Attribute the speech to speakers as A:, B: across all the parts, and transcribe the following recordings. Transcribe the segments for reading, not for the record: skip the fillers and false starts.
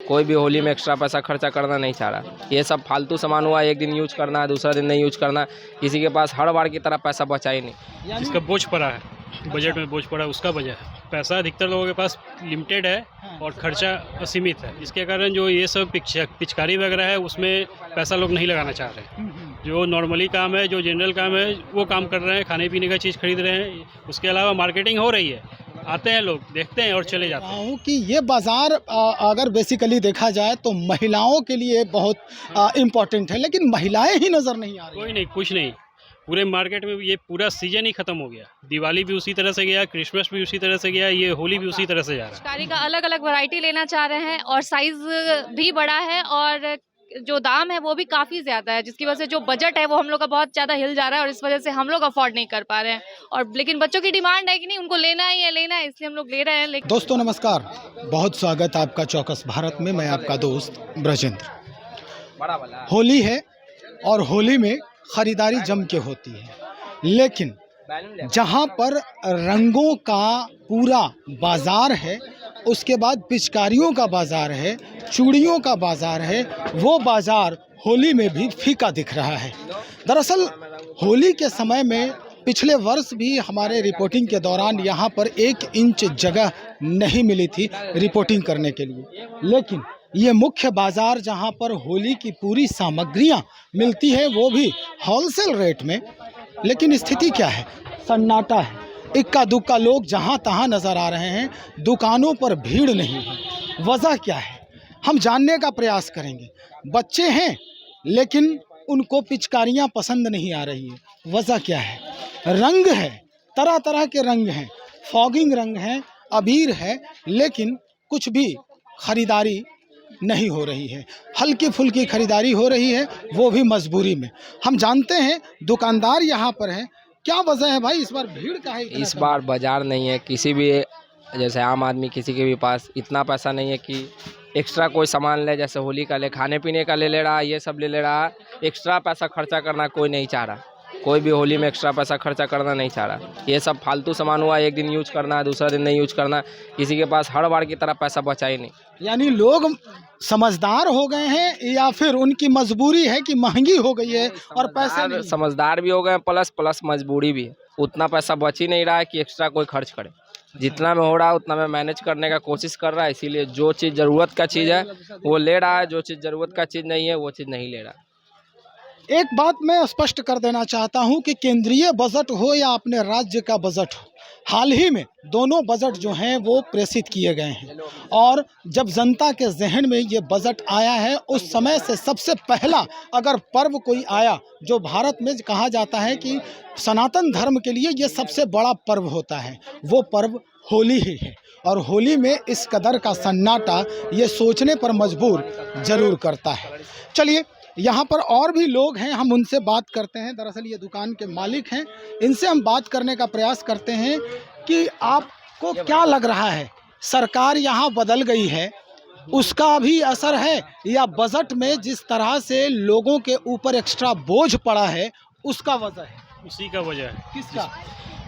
A: कोई भी होली में एक्स्ट्रा पैसा खर्चा करना नहीं चाह रहा। ये सब फालतू सामान हुआ, एक दिन यूज करना है, दूसरा दिन नहीं यूज करना। किसी के पास हर बार की तरह पैसा बचा ही नहीं।
B: जिसका बोझ पड़ा है, बजट में बोझ पड़ा है, उसका वजह है। पैसा अधिकतर लोगों के पास लिमिटेड है और खर्चा असीमित है, जिसके कारण जो ये सब पिचकारी वगैरह है उसमें पैसा लोग नहीं लगाना चाह रहे हैं। जो नॉर्मली काम है, जो जनरल काम है, वो काम कर रहे हैं, खाने पीने का चीज़ खरीद रहे हैं। उसके अलावा मार्केटिंग हो रही है, आते हैं लोग, देखते हैं और चले जाते हैं।
C: कि ये बाज़ार अगर बेसिकली देखा जाए तो महिलाओं के लिए बहुत इम्पोर्टेंट है, लेकिन महिलाएं ही नज़र नहीं आ रही।
B: कोई नहीं, कुछ नहीं। पूरे मार्केट में ये पूरा सीजन ही खत्म हो गया। दिवाली भी उसी तरह से गया, क्रिसमस भी उसी तरह से गया, ये होली भी उसी तरह से जा रहा है।
D: पिचकारी का अलग अलग वैरायटी लेना चाह रहे हैं और साइज भी बड़ा है और जो दाम है वो भी काफ़ी ज़्यादा है, जिसकी वजह से जो बजट है वो हम लोग का बहुत ज़्यादा हिल जा रहा है और इस वजह से हम लोग अफोर्ड नहीं कर पा रहे हैं। और लेकिन बच्चों की डिमांड है कि नहीं, उनको लेना है इसलिए हम लोग ले रहे हैं। लेकिन
C: दोस्तों नमस्कार, बहुत स्वागत है आपका चौकस भारत में। मैं आपका दोस्त ब्रजेंद्र। होली है और होली में खरीदारी जम के होती है, लेकिन जहां पर रंगों का पूरा बाजार है, उसके बाद पिचकारियों का बाजार है, चूड़ियों का बाजार है, वो बाजार होली में भी फीका दिख रहा है। दरअसल होली के समय में पिछले वर्ष भी हमारे रिपोर्टिंग के दौरान यहाँ पर 1 इंच जगह नहीं मिली थी रिपोर्टिंग करने के लिए, लेकिन ये मुख्य बाजार जहाँ पर होली की पूरी सामग्रियाँ मिलती है, वो भी होलसेल रेट में। लेकिन स्थिति क्या है? सन्नाटा है, इक्का दुक्का लोग जहाँ तहाँ नज़र आ रहे हैं, दुकानों पर भीड़ नहीं है। वजह क्या है, हम जानने का प्रयास करेंगे। बच्चे हैं लेकिन उनको पिचकारियाँ पसंद नहीं आ रही है। वजह क्या है? रंग है, तरह तरह के रंग हैं, फॉगिंग रंग हैं, अबीर है, लेकिन कुछ भी खरीदारी नहीं हो रही है। हल्की फुल्की खरीदारी हो रही है, वो भी मजबूरी में। हम जानते हैं दुकानदार यहाँ पर हैं। क्या वजह है भाई, इस बार भीड़ का है?
A: इस बार बाजार नहीं है, किसी भी जैसे आम आदमी किसी के भी पास इतना पैसा नहीं है कि एक्स्ट्रा कोई सामान ले, जैसे होली का ले, खाने पीने का ले रहा, ये सब ले रहा। एक्स्ट्रा पैसा खर्चा करना कोई नहीं चाह रहा। कोई भी होली में एक्स्ट्रा पैसा खर्चा करना नहीं चाह रहा। ये सब फालतू सामान हुआ, एक दिन यूज करना है, दूसरा दिन नहीं यूज करना। किसी के पास हर बार की तरह पैसा बचा ही नहीं।
C: यानी लोग समझदार हो गए हैं या फिर उनकी मजबूरी है कि महंगी हो गई है और पैसे नहीं?
A: समझदार भी हो गए, प्लस मजबूरी भी है। उतना पैसा बच ही नहीं रहा है कि एक्स्ट्रा कोई खर्च करे। जितना में हो रहा है उतना में मैनेज करने का कोशिश कर रहा है। इसीलिए जो चीज़ ज़रूरत का चीज़ है वो ले रहा है, जो चीज़ ज़रूरत का चीज़ नहीं है वो चीज़ नहीं ले रहा।
C: एक बात मैं स्पष्ट कर देना चाहता हूं कि केंद्रीय बजट हो या अपने राज्य का बजट हो, हाल ही में दोनों बजट जो हैं वो प्रेषित किए गए हैं। और जब जनता के जहन में ये बजट आया है, उस समय से सबसे पहला अगर पर्व कोई आया, जो भारत में कहा जाता है कि सनातन धर्म के लिए ये सबसे बड़ा पर्व होता है, वो पर्व होली ही है। और होली में इस कदर का सन्नाटा ये सोचने पर मजबूर जरूर करता है। चलिए, यहाँ पर और भी लोग हैं, हम उनसे बात करते हैं। दरअसल ये दुकान के मालिक हैं, इनसे हम बात करने का प्रयास करते हैं कि आपको क्या लग रहा है, सरकार यहाँ बदल गई है, उसका भी असर है, या बजट में जिस तरह से लोगों के ऊपर एक्स्ट्रा बोझ पड़ा है उसका वजह है?
B: उसी का वजह है।
C: किसका?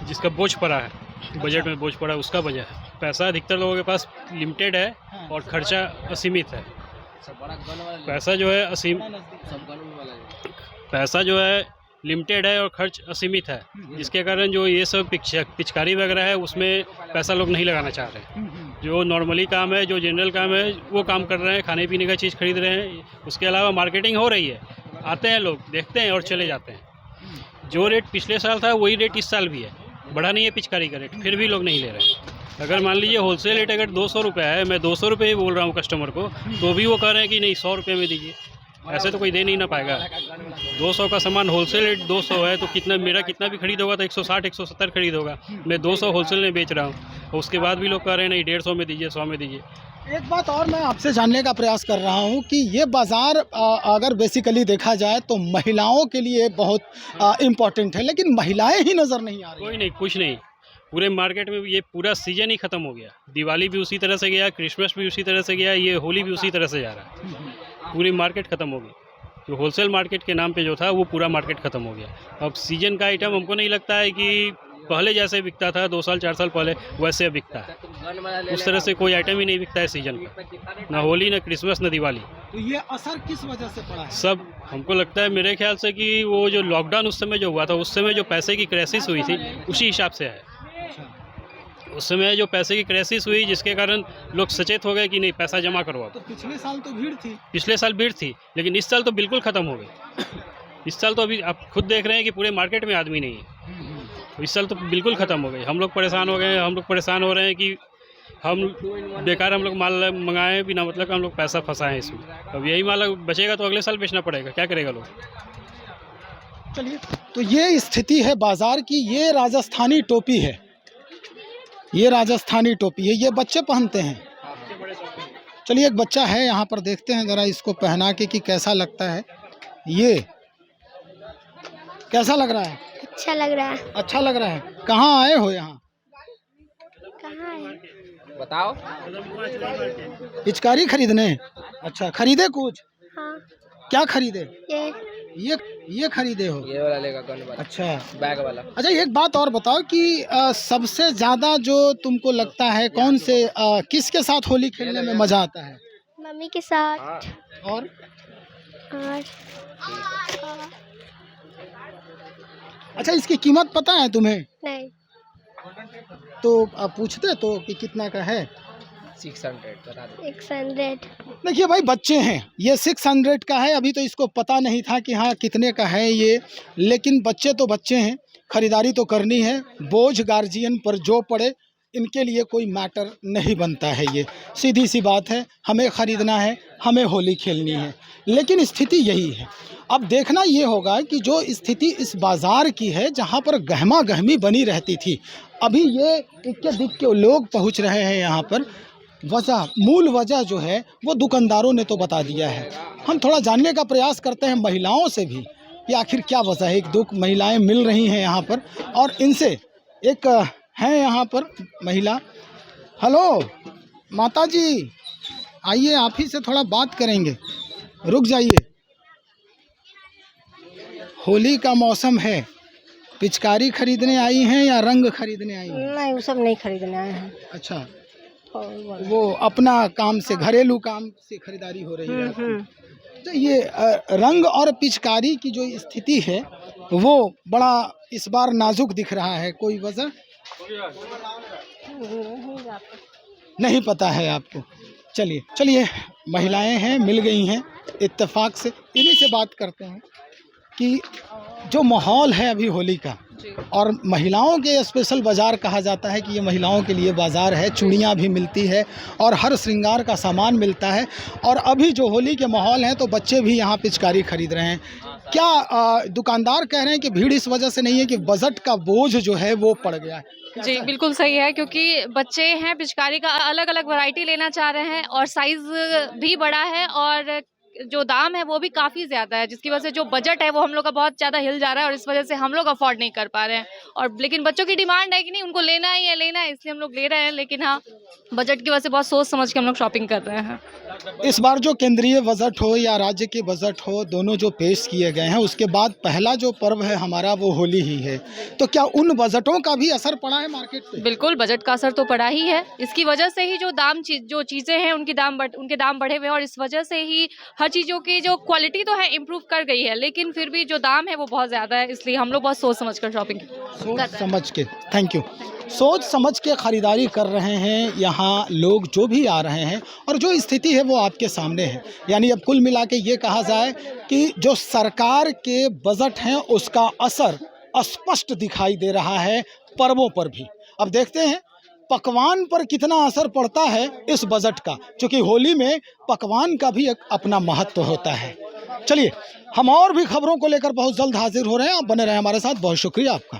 B: जिसका बोझ पड़ा है, बजट में बोझ पड़ा है, उसका वजह है। पैसा अधिकतर लोगों के पास लिमिटेड है और खर्चा असीमित है। पैसा जो है लिमिटेड है और खर्च असीमित है, जिसके कारण जो ये सब पिचकारी वगैरह है उसमें पैसा लोग नहीं लगाना चाह रहे हैं। जो नॉर्मली काम है, जो जनरल काम है, वो काम कर रहे हैं, खाने पीने का चीज़ खरीद रहे हैं। उसके अलावा मार्केटिंग हो रही है, आते हैं लोग, देखते हैं और चले जाते हैं। जो रेट पिछले साल था वही रेट इस साल भी है, बढ़ा नहीं है पिचकारी का रेट, फिर भी लोग नहीं ले रहे। अगर मान लीजिए होलसेल रेट अगर 200 रुपये है, मैं 200 रुपये ही बोल रहा हूँ कस्टमर को, तो भी वो कह रहे हैं कि नहीं 100 रुपये में दीजिए। ऐसे तो कोई दे नहीं ना पाएगा। 200 का सामान होलसेल रेट 200 है, तो मेरा कितना भी खरीद होगा तो 160 170 खरीद होगा। मैं 200 होलसेल में बेच रहा हूँ, उसके बाद भी लोग कह रहे हैं नहीं 150 में दीजिए, 100 में दीजिए।
C: एक बात और मैं आपसे जानने का प्रयास कर रहा हूं कि ये बाज़ार अगर बेसिकली देखा जाए तो महिलाओं के लिए बहुत इम्पोर्टेंट है, लेकिन महिलाएं ही नज़र नहीं आ रही।
B: कोई नहीं, कुछ नहीं। पूरे मार्केट में ये पूरा सीजन ही खत्म हो गया। दिवाली भी उसी तरह से गया, क्रिसमस भी उसी तरह से गया, ये होली भी उसी तरह से जा रहा है। पूरी मार्केट ख़त्म हो गई। जो होलसेल मार्केट के नाम पे जो था वो पूरा मार्केट ख़त्म हो गया। अब सीजन का आइटम हमको नहीं लगता है कि पहले जैसे बिकता था 2 साल 4 साल पहले वैसे अब बिकता है। उस तरह से कोई आइटम ही नहीं बिकता है सीजन में, ना होली, ना क्रिसमस, ना दिवाली।
C: तो ये असर किस वजह से पड़ा है?
B: सब हमको लगता है मेरे ख्याल से कि वो जो लॉकडाउन उस समय जो हुआ था, उस समय जो पैसे की क्राइसिस हुई थी उसी हिसाब से है। उस समय जो पैसे की क्राइसिस हुई जिसके कारण लोग सचेत हो गए कि नहीं पैसा जमा करवाओ।
C: तो पिछले साल तो भीड़ थी।
B: पिछले साल भीड़ थी, लेकिन इस साल तो बिल्कुल ख़त्म हो गई। इस साल तो अभी आप खुद देख रहे हैं कि पूरे मार्केट में आदमी नहीं है। तो इस साल तो बिल्कुल ख़त्म हो गई। हम लोग परेशान हो गए, हम लोग परेशान हो रहे हैं कि हम बेकार हम लोग माल मंगाएं बिना मतलब का हम लोग पैसा फंसाएं इसमें। अब यही माल बचेगा तो अगले साल बेचना पड़ेगा, क्या करेगा लोग।
C: चलिए, तो ये स्थिति है बाजार की। ये राजस्थानी टोपी है, ये राजस्थानी टोपी है, ये बच्चे पहनते हैं। चलिए, एक बच्चा है यहाँ पर, देखते हैं ज़रा इसको पहना के कि कैसा लगता है। ये कैसा लग रहा है?
E: अच्छा लग रहा है।
C: अच्छा लग रहा है। कहाँ आए हो यहाँ?
E: कहाँ है?
A: बताओ।
C: पिचकारी खरीदने? अच्छा, खरीदे कुछ?
E: हाँ,
C: क्या खरीदे?
E: ये
C: खरीदे हो?
A: ये वाला लेगा, गन वाला,
C: अच्छा,
A: बैग वाला।
C: अच्छा, एक बात और बताओ कि सबसे ज़्यादा जो तुमको लगता है कौन से किसके साथ होली खेलने में मज़ा आता है?
E: मम्मी के साथ।
C: और
E: और
C: अच्छा, इसकी कीमत पता है तुम्हें?
E: नहीं,
C: तो पूछते तो कि कितना का है?
A: 600 बता दो।
E: 600।
C: देखिए भाई, बच्चे हैं, ये 600 का है। अभी तो इसको पता नहीं था कि हाँ कितने का है ये, लेकिन बच्चे तो बच्चे हैं, खरीदारी तो करनी है। बोझ गार्जियन पर जो पड़े, इनके लिए कोई मैटर नहीं बनता है। ये सीधी सी बात है, हमें ख़रीदना है, हमें होली खेलनी है। लेकिन स्थिति यही है। अब देखना ये होगा कि जो स्थिति इस बाज़ार की है, जहाँ पर गहमा गहमी बनी रहती थी, अभी ये इक्के दिक्के लोग पहुँच रहे हैं यहाँ पर। मूल वजह जो है वो दुकानदारों ने तो बता दिया है। हम थोड़ा जानने का प्रयास करते हैं महिलाओं से भी कि आखिर क्या वजह है। एक दो महिलाएं मिल रही हैं यहाँ पर, और इनसे एक हैं यहाँ पर महिला। हेलो माता जी, आइए, आप ही से थोड़ा बात करेंगे, रुक जाइए। होली का मौसम है, पिचकारी खरीदने आई हैं या रंग खरीदने आई हैं?
E: नहीं, वो सब नहीं खरीदने आए हैं।
C: अच्छा, वो अपना काम से, घरेलू काम से खरीदारी हो रही है। तो ये रंग और पिचकारी की जो स्थिति है वो बड़ा इस बार नाजुक दिख रहा है। कोई वजह नहीं पता है आपको? चलिए, महिलाएं हैं, मिल गई हैं इत्तेफाक से, इन्हीं से बात करते हैं कि जो माहौल है अभी होली का, और महिलाओं के स्पेशल बाज़ार कहा जाता है कि ये महिलाओं के लिए बाज़ार है। चूड़ियाँ भी मिलती है और हर श्रृंगार का सामान मिलता है। और अभी जो होली के माहौल हैं तो बच्चे भी यहाँ पिचकारी खरीद रहे हैं। क्या दुकानदार कह रहे हैं कि भीड़ इस वजह से नहीं है कि बजट का बोझ जो है वो पड़ गया है?
D: जी बिल्कुल सही है, क्योंकि बच्चे हैं, पिचकारी का अलग अलग वैरायटी लेना चाह रहे हैं और साइज़ भी बड़ा है और जो दाम है वो भी काफ़ी ज़्यादा है, जिसकी वजह से जो बजट है वो हम लोग का बहुत ज़्यादा हिल जा रहा है और इस वजह से हम लोग अफोर्ड नहीं कर पा रहे हैं। और लेकिन बच्चों की डिमांड है कि नहीं, उनको लेना है, इसलिए हम लोग ले रहे हैं। लेकिन हाँ, बजट की वजह से बहुत सोच समझ के हम लोग शॉपिंग कर रहे हैं।
C: इस बार जो केंद्रीय बजट हो या राज्य के बजट हो, दोनों जो पेश किए गए हैं, उसके बाद पहला जो पर्व है हमारा वो होली ही है। तो क्या उन बजटों का भी असर पड़ा है मार्केट पे?
D: बिल्कुल, बजट का असर तो पड़ा ही है। इसकी वजह से ही जो चीज़ें हैं उनके दाम बढ़े हुए हैं और इस वजह से ही हर चीज़ों की जो क्वालिटी तो है इम्प्रूव कर गई है, लेकिन फिर भी जो दाम है वो बहुत ज़्यादा है। इसलिए हम लोग बहुत सोच समझ कर शॉपिंग
C: समझ के, थैंक यू, सोच समझ के ख़रीदारी कर रहे हैं यहाँ लोग जो भी आ रहे हैं। और जो स्थिति है वो आपके सामने है। यानी अब कुल मिला के ये कहा जाए कि जो सरकार के बजट हैं उसका असर स्पष्ट दिखाई दे रहा है पर्वों पर भी। अब देखते हैं पकवान पर कितना असर पड़ता है इस बजट का, क्योंकि होली में पकवान का भी एक अपना महत्व होता है। चलिए, हम और भी खबरों को लेकर बहुत जल्द हाजिर हो रहे हैं। आप बने रहें हमारे साथ। बहुत शुक्रिया आपका।